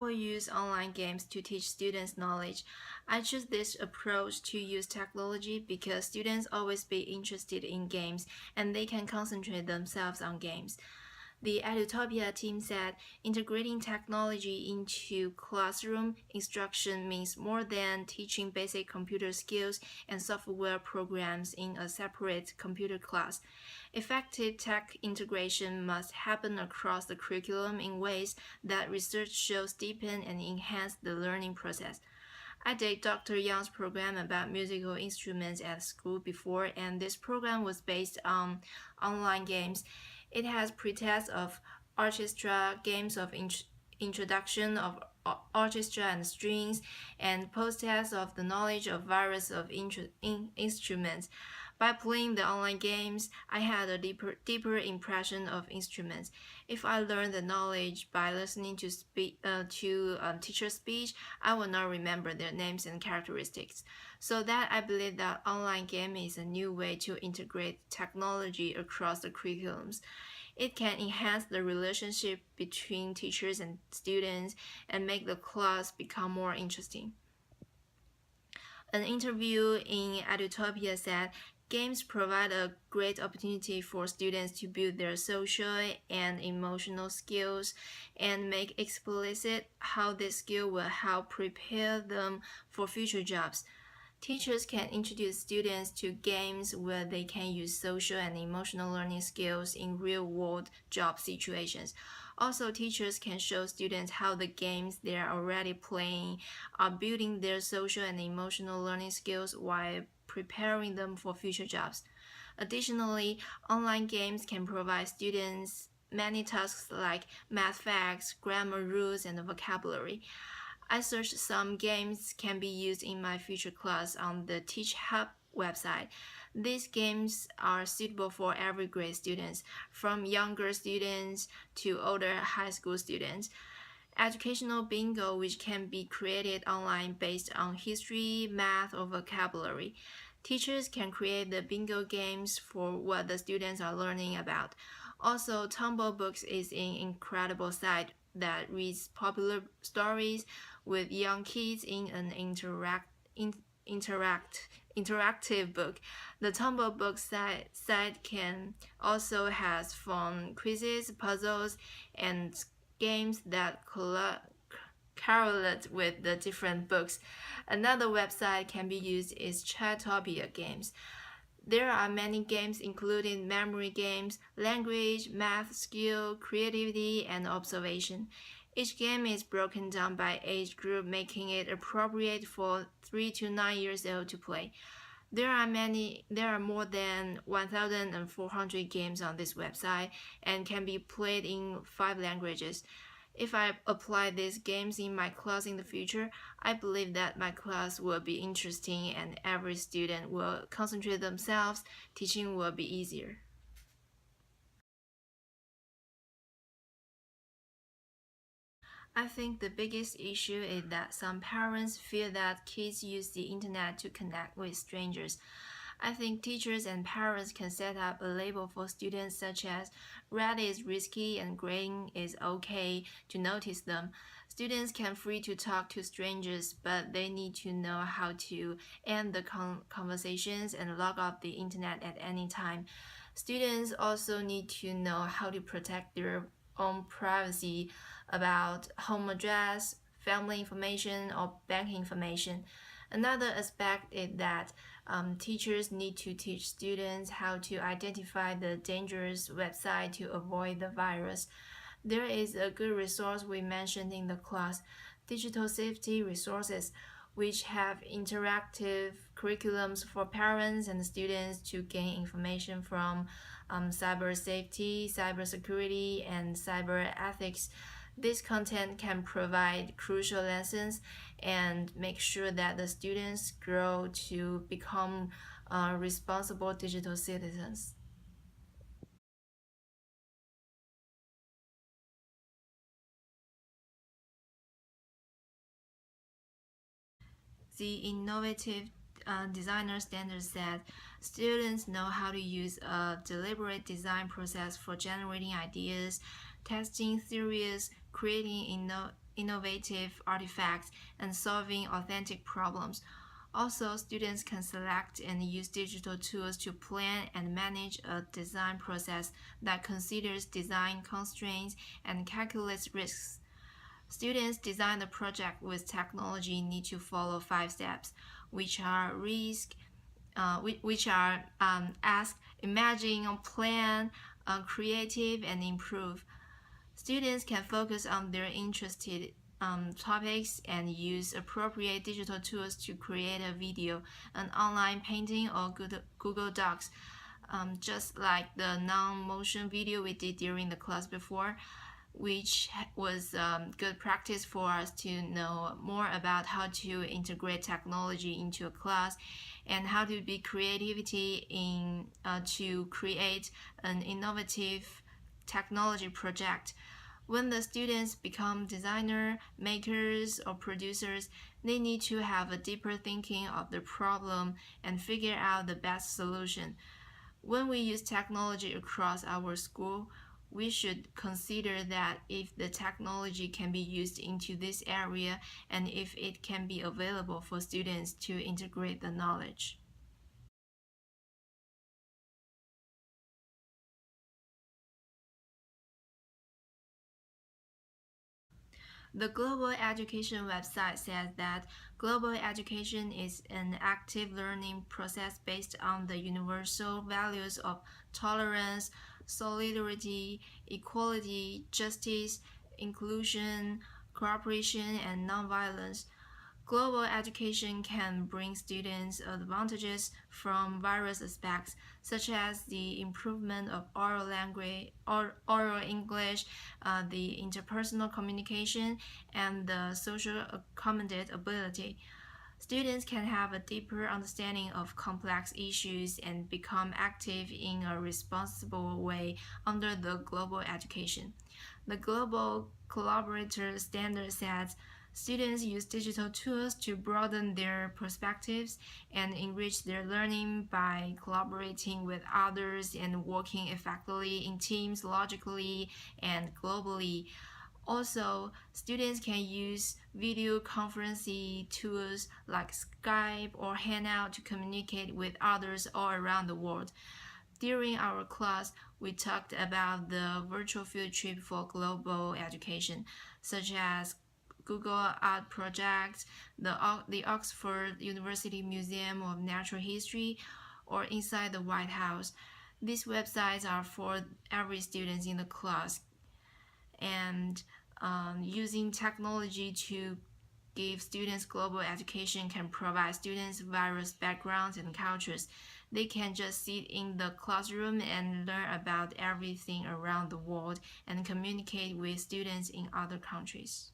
Will use online games to teach students knowledge. I choose this approach to use technology because students always be interested in games and they can concentrate themselves on games. The Edutopia team said integrating technology into classroom instruction means more than teaching basic computer skills and software programs in a separate computer class. Effective tech integration must happen across the curriculum in ways that research shows deepen and enhance the learning process. I did Dr. Young's program about musical instruments at school before, and this program was based on online games. It has pre-tests of orchestra, games of introduction of orchestra and strings, and post-tests of the knowledge of various of instruments. By playing the online games, I had a deeper impression of instruments. If I learned the knowledge by listening to teacher speech, I will not remember their names and characteristics. So that I believe that online game is a new way to integrate technology across the curriculums. It can enhance the relationship between teachers and students and make the class become more interesting. An interview in Edutopia said games provide a great opportunity for students to build their social and emotional skills and make explicit how this skill will help prepare them for future jobs. Teachers can introduce students to games where they can use social and emotional learning skills in real-world job situations. Also, teachers can show students how the games they are already playing are building their social and emotional learning skills while preparing them for future jobs. Additionally, online games can provide students many tasks like math facts, grammar rules, and vocabulary. I searched some games can be used in my future class on the Teach Hub website. These games are suitable for every grade students, from younger students to older high school students. Educational bingo, which can be created online based on history, math, or vocabulary. Teachers can create the bingo games for what the students are learning about. Also, Tumble Books is an incredible site that reads popular stories with young kids in an interactive book. The Tumble Book site can also has fun quizzes, puzzles, and games that correlate with the different books. Another website can be used is Chatopia Games. There are many games including memory games, language, math skill, creativity, and observation. Each game is broken down by age group, making it appropriate for 3 to 9 years old to play. There are more than 1,400 games on this website and can be played in 5 languages. If I apply these games in my class in the future, I believe that my class will be interesting and every student will concentrate themselves. Teaching will be easier. I think the biggest issue is that some parents feel that kids use the internet to connect with strangers. I think teachers and parents can set up a label for students such as red is risky and green is okay to notice them. Students can free to talk to strangers, but they need to know how to end the conversations and log off the internet at any time. Students also need to know how to protect their own privacy about home address, family information, or bank information. Another aspect is that teachers need to teach students how to identify the dangerous website to avoid the virus. There is a good resource we mentioned in the class, Digital Safety Resources, which have interactive curriculums for parents and students to gain information from cyber safety, cyber security, and cyber ethics. This content can provide crucial lessons and make sure that the students grow to become responsible digital citizens. The innovative designer standard said students know how to use a deliberate design process for generating ideas, testing theories, creating innovative artifacts and solving authentic problems. Also, students can select and use digital tools to plan and manage a design process that considers design constraints and calculates risks. Students design the project with technology need to follow 5 steps, which are risk, ask, imagine, plan, creative, and improve. Students can focus on their interested topics and use appropriate digital tools to create a video, an online painting, or Google Docs. Just like the non-motion video we did during the class before, which was good practice for us to know more about how to integrate technology into a class and how to be creativity in to create an innovative technology project. When the students become designer, makers, or producers, they need to have a deeper thinking of the problem and figure out the best solution. When we use technology across our school, we should consider that if the technology can be used into this area and if it can be available for students to integrate the knowledge. The Global Education website says that global education is an active learning process based on the universal values of tolerance, solidarity, equality, justice, inclusion, cooperation, and nonviolence. Global education can bring students advantages from various aspects, such as the improvement of oral language, oral English, the interpersonal communication, and the social accommodate ability. Students can have a deeper understanding of complex issues and become active in a responsible way under the global education. The Global Collaborator Standard says students use digital tools to broaden their perspectives and enrich their learning by collaborating with others and working effectively in teams logically and globally. Also, students can use video conferencing tools like Skype or Hangout to communicate with others all around the world. During our class, we talked about the virtual field trip for global education, such as Google Art Project, the Oxford University Museum of Natural History, or Inside the White House. These websites are for every student in the class, and using technology to give students global education can provide students various backgrounds and cultures. They can just sit in the classroom and learn about everything around the world and communicate with students in other countries.